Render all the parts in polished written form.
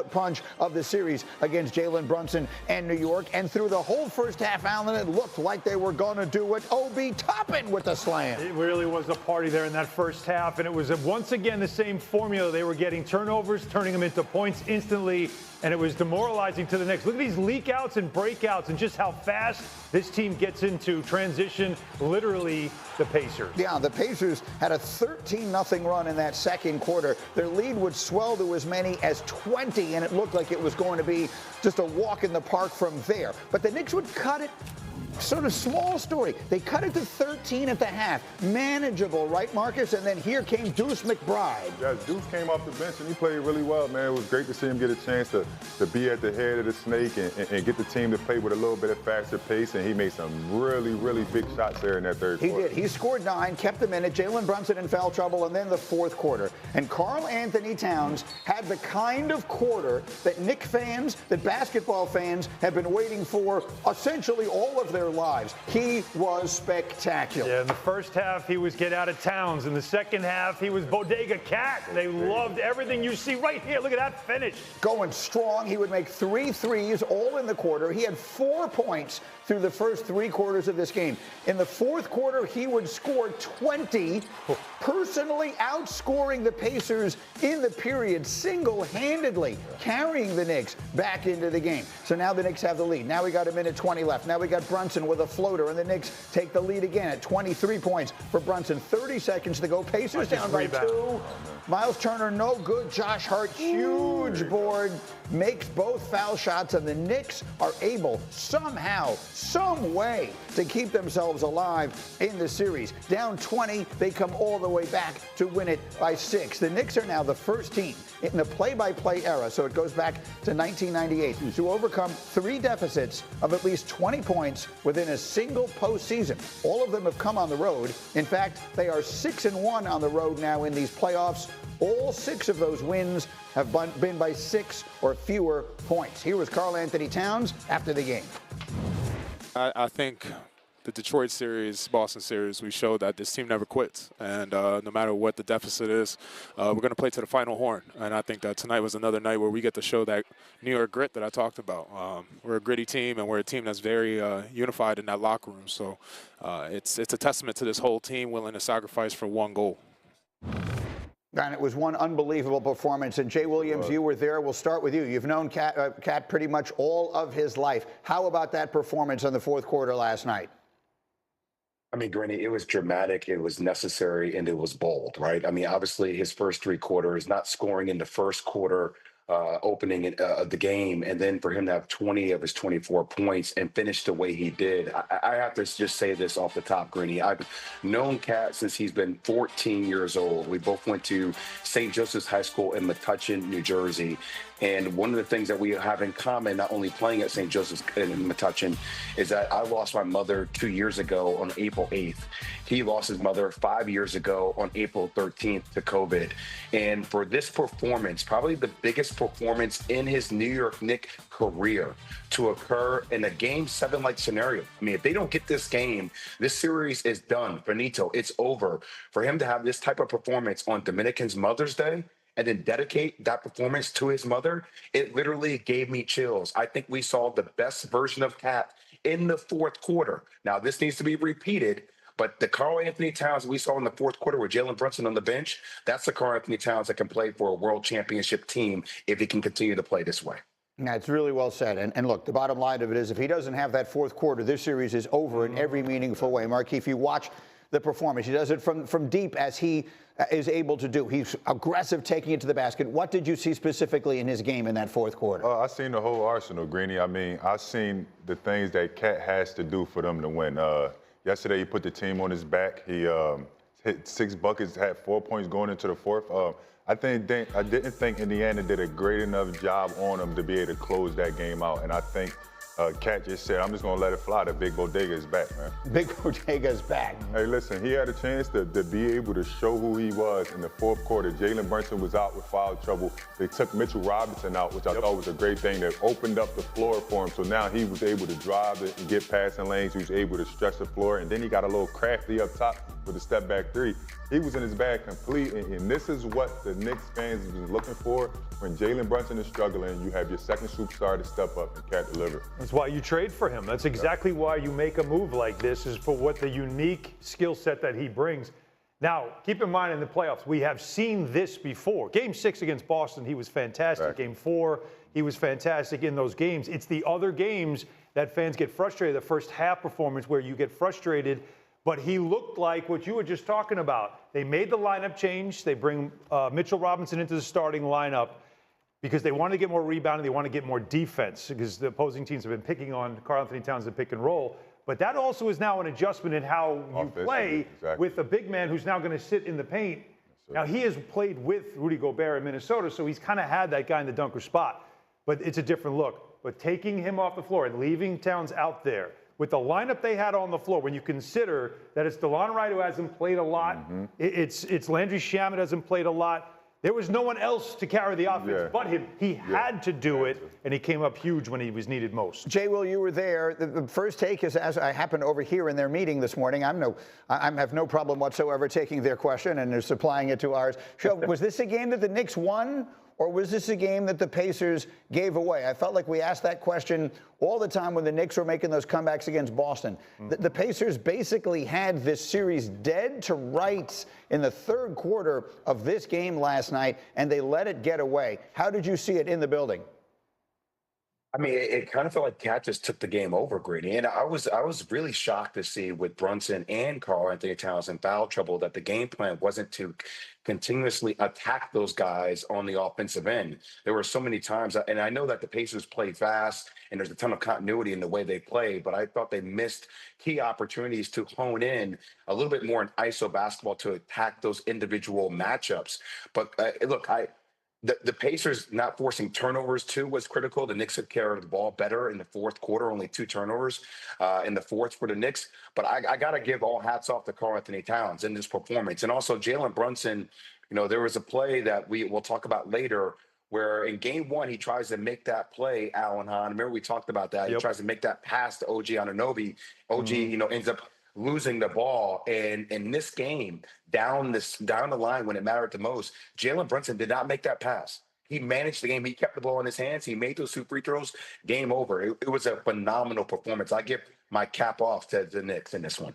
punch of the series against Jalen Brunson and New York. And through the whole first half, Allen, it looked like they were going to do it. Obi Toppin with the slam. It really was a party there in that first half, and it was once again the same formula. They were getting turnovers, turning them into points instantly, and it was demoralizing to the Knicks. Look at these leak-outs and breakouts and just how fast this team gets into transition, literally the Pacers. Yeah, the Pacers had a 13-0 run in that second quarter. Their lead would swell to as many as 20, and it looked like it was going to be just a walk in the park from there. But the Knicks would cut it. Sort of small story. They cut it to 13 at the half. Manageable, right, Marcus? And then here came Deuce McBride. Yeah, Deuce came off the bench, and he played really well, man. It was great to see him get a chance to be at the head of the snake and get the team to play with a little bit of faster pace, and he made some really, really big shots there in that third quarter. He did. He scored 9, kept them in it. Jalen Brunson in foul trouble, and then the fourth quarter. And Karl Anthony Towns had the kind of quarter that Knicks fans, that basketball fans have been waiting for essentially all of their lives. He was spectacular. Yeah, in the first half, he was get out of towns. In the second half, he was Bodega Cat. They loved everything you see right here. Look at that finish. Going strong. He would make 3 threes all in the quarter. He had 4 points through the first 3 quarters of this game. In the fourth quarter, he would score 20, personally outscoring the Pacers in the period single-handedly, carrying the Knicks back into the game. So now the Knicks have the lead. Now we got a minute 20 left. Now we got Brunson with a floater, and the Knicks take the lead again at 23 points for Brunson. 30 seconds to go. Pacers down by 2. Miles Turner, no good. Josh Hart, huge board, makes both foul shots, and the Knicks are able somehow, some way, to keep themselves alive in the series. Down 20, they come all the way back to win it by 6. The Knicks are now the first team in the play-by-play era, so it goes back to 1998, to overcome 3 deficits of at least 20 points within a single postseason. All of them have come on the road. In fact, they are 6-1 on the road now in these playoffs. All 6 of those wins have been by 6 or fewer points. Here was Karl Anthony Towns after the game. I think the Detroit series, Boston series, we showed that this team never quits. And no matter what the deficit is, we're going to play to the final horn. And I think that tonight was another night where we get to show that New York grit that I talked about. We're a gritty team, and we're a team that's very unified in that locker room. So it's a testament to this whole team willing to sacrifice for one goal. And it was one unbelievable performance. And Jay Williams, you were there. We'll start with you. You've known Cat pretty much all of his life. How about that performance in the fourth quarter last night? I mean, Granny, it was dramatic, it was necessary, and it was bold, right? I mean, obviously, his first 3 quarters, not scoring in the first quarter, opening of the game, and then for him to have 20 of his 24 points and finish the way he did. I have to just say this off the top, Greeny. I've known Cat since he's been 14 years old. We both went to St. Joseph's High School in Metuchen, New Jersey. And one of the things that we have in common, not only playing at St. Joseph's in Metuchen, is that I lost my mother 2 years ago on April 8th. He lost his mother 5 years ago on April 13th to COVID. And for this performance, probably the biggest performance in his New York Knicks career to occur in a Game 7-like scenario. I mean, if they don't get this game, this series is done. Finito, it's over. For him to have this type of performance on Dominican's Mother's Day, and then dedicate that performance to his mother, it literally gave me chills. I think we saw the best version of Cat in the fourth quarter. Now, this needs to be repeated, but the Karl Anthony Towns we saw in the fourth quarter with Jalen Brunson on the bench, that's the Karl Anthony Towns that can play for a world championship team if he can continue to play this way. That's really well said. And look, the bottom line of it is if he doesn't have that fourth quarter, this series is over in every meaningful way. Marquis, if you watch the performance, he does it from deep as he is able to do. He's aggressive taking it to the basket. What did you see specifically in his game in that fourth quarter? I seen the whole arsenal, Greeny. I mean, I seen the things that Cat has to do for them to win. Yesterday, he put the team on his back. He hit 6 buckets, had 4 points going into the fourth. I didn't think Indiana did a great enough job on him to be able to close that game out. And I think Cat just said, I'm just going to let it fly. The Big Bodega is back, man. Big Bodega is back. Hey, listen, he had a chance to be able to show who he was in the fourth quarter. Jalen Brunson was out with foul trouble. They took Mitchell Robinson out, which I thought was a great thing. That opened up the floor for him. So now he was able to drive it and get passing lanes. He was able to stretch the floor. And then he got a little crafty up top. with the step back three. He was in his bag complete, and this is what the Knicks fans was looking for. When Jalen Brunson is struggling, you have your second superstar to step up and can't deliver. That's why you trade for him. That's exactly why you make a move like this, is for what the unique skill set that he brings. Now, keep in mind in the playoffs, we have seen this before. Game 6 against Boston, he was fantastic. Right. Game 4, he was fantastic in those games. It's the other games that fans get frustrated, the first half performance where you get frustrated. But he looked like what you were just talking about. They made the lineup change. They bring Mitchell Robinson into the starting lineup because they want to get more rebounding. They want to get more defense because the opposing teams have been picking on Karl Anthony Towns and pick and roll. But that also is now an adjustment in how you play with a big man who's now going to sit in the paint. Now, he has played with Rudy Gobert in Minnesota, so he's kind of had that guy in the dunker spot. But it's a different look. But taking him off the floor and leaving Towns out there, with the lineup they had on the floor, when you consider that it's DeLon Wright who hasn't played a lot, it's Landry Shamet hasn't played a lot, there was no one else to carry the offense but him. He had to do it, and he came up huge when he was needed most. Jay, Will, you were there. The first take is, as I happened over here in their meeting this morning, I have no problem whatsoever taking their question and supplying it to ours. Was this a game that the Knicks won? Or was this a game that the Pacers gave away? I felt like we asked that question all the time when the Knicks were making those comebacks against Boston. The Pacers basically had this series dead to rights in the third quarter of this game last night, and they let it get away. How did you see it in the building? I mean, it kind of felt like Cat just took the game over, Grady. And I was really shocked to see with Brunson and Karl Anthony Towns in foul trouble that the game plan wasn't to continuously attack those guys on the offensive end. There were so many times, and I know that the Pacers play fast and there's a ton of continuity in the way they play, but I thought they missed key opportunities to hone in a little bit more in ISO basketball to attack those individual matchups. But look, The Pacers not forcing turnovers, too, was critical. The Knicks had carried the ball better in the fourth quarter, only 2 turnovers in the fourth for the Knicks. But I got to give all hats off to Karl Anthony Towns in this performance. And also Jalen Brunson, there was a play that we'll talk about later where in game 1, he tries to make that play, Alan Hahn. Remember we talked about that. He tries to make that pass to OG Anunoby. OG, ends up losing the ball. And in this game, down the line when it mattered the most, Jalen Brunson did not make that pass. He managed the game. He kept the ball in his hands. He made those 2 free throws. Game over. It was a phenomenal performance. I give my cap off to the Knicks in this one.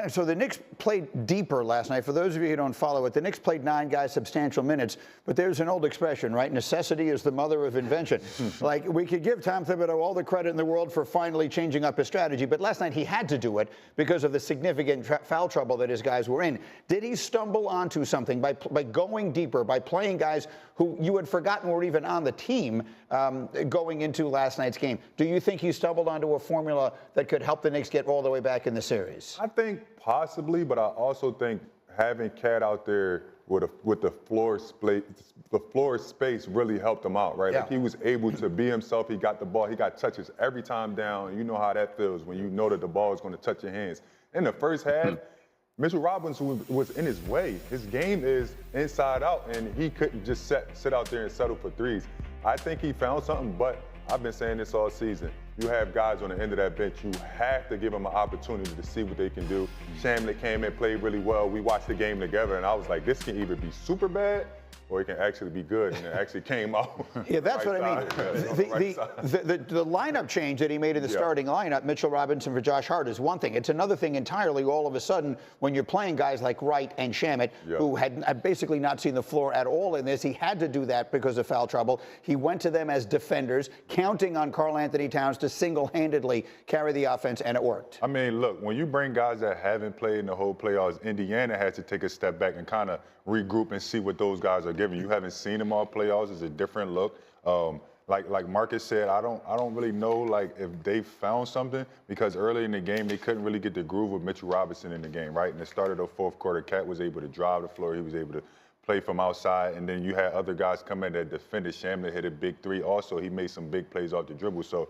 So the Knicks played deeper last night. For those of you who don't follow it, the Knicks played 9 guys substantial minutes. But there's an old expression, right? Necessity is the mother of invention. Like, we could give Tom Thibodeau all the credit in the world for finally changing up his strategy. But last night he had to do it because of the significant foul trouble that his guys were in. Did he stumble onto something by going deeper, by playing guys who you had forgotten were even on the team going into last night's game? Do you think he stumbled onto a formula that could help the Knicks get all the way back in the series? I think possibly, but I also think having Cat out there with the floor space really helped him out, right? Yeah. Like he was able to be himself. He got the ball. He got touches every time down. You know how that feels when you know that the ball is going to touch your hands. In the first half, Mitchell Robinson was in his way. His game is inside out, and he couldn't just sit out there and settle for threes. I think he found something, but I've been saying this all season. You have guys on the end of that bench. You have to give them an opportunity to see what they can do. Shamet came in, played really well. We watched the game together, and I was like, this can either be super bad or it can actually be good, and it actually came out. Yeah, that's what I mean. The lineup change that he made in the starting lineup, Mitchell Robinson for Josh Hart, is one thing. It's another thing entirely all of a sudden when you're playing guys like Wright and Shamet, who had basically not seen the floor at all in this. He had to do that because of foul trouble. He went to them as defenders, counting on Karl Anthony Towns to single-handedly carry the offense, and it worked. I mean, look, when you bring guys that haven't played in the whole playoffs, Indiana has to take a step back and kind of regroup and see what those guys are giving. You haven't seen them all playoffs. It's a different look. Like Marcus said, I don't really know like if they found something because early in the game they couldn't really get the groove with Mitchell Robinson in the game, right? And the start of the fourth quarter, Cat was able to drive the floor. He was able to play from outside, and then you had other guys come in that defended. Shamet hit a big 3. Also, he made some big plays off the dribble. So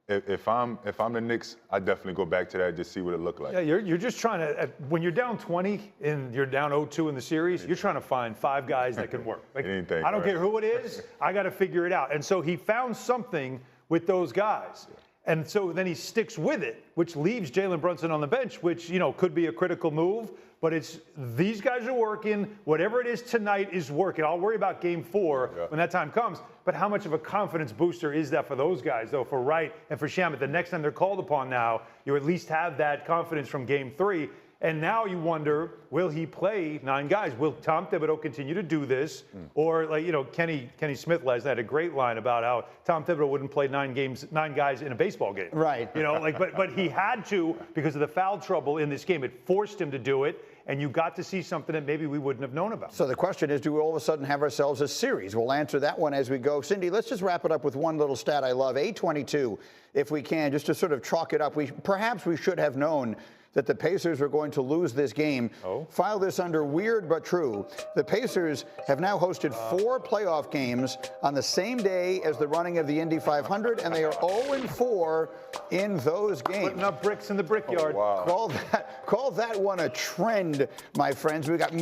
if I'm the Knicks, I definitely go back to that to see what it looked like. Yeah, you're just trying to, when you're down 20 and you're down 0-2 in the series, you're trying to find 5 guys that can work. Like, Anything, I don't care who it is, I got to figure it out. And so he found something with those guys. And so then he sticks with it, which leaves Jalen Brunson on the bench, which, could be a critical move. But it's these guys are working. Whatever it is tonight is working. I'll worry about game 4 when that time comes. But how much of a confidence booster is that for those guys, though, for Wright and for Shamet? The next time they're called upon now, you at least have that confidence from game 3. And now you wonder, will he play 9 guys? Will Tom Thibodeau continue to do this? Or, like, you know, Kenny Smith last night had a great line about how Tom Thibodeau wouldn't play 9 guys in a baseball game. Right. You know, like, but he had to because of the foul trouble in this game. It forced him to do it. And you got to see something that maybe we wouldn't have known about. So the question is, do we all of a sudden have ourselves a series? We'll answer that one as we go. Cindy, let's just wrap it up with one little stat I love. 822, if we can, just to sort of chalk it up. Perhaps we should have known that the Pacers were going to lose this game. File this under weird but true. The Pacers have now hosted 4 playoff games on the same day as the running of the Indy 500, and they are 0-4 in those games. Putting up bricks in the brickyard. Call that one a trend, my friends. We got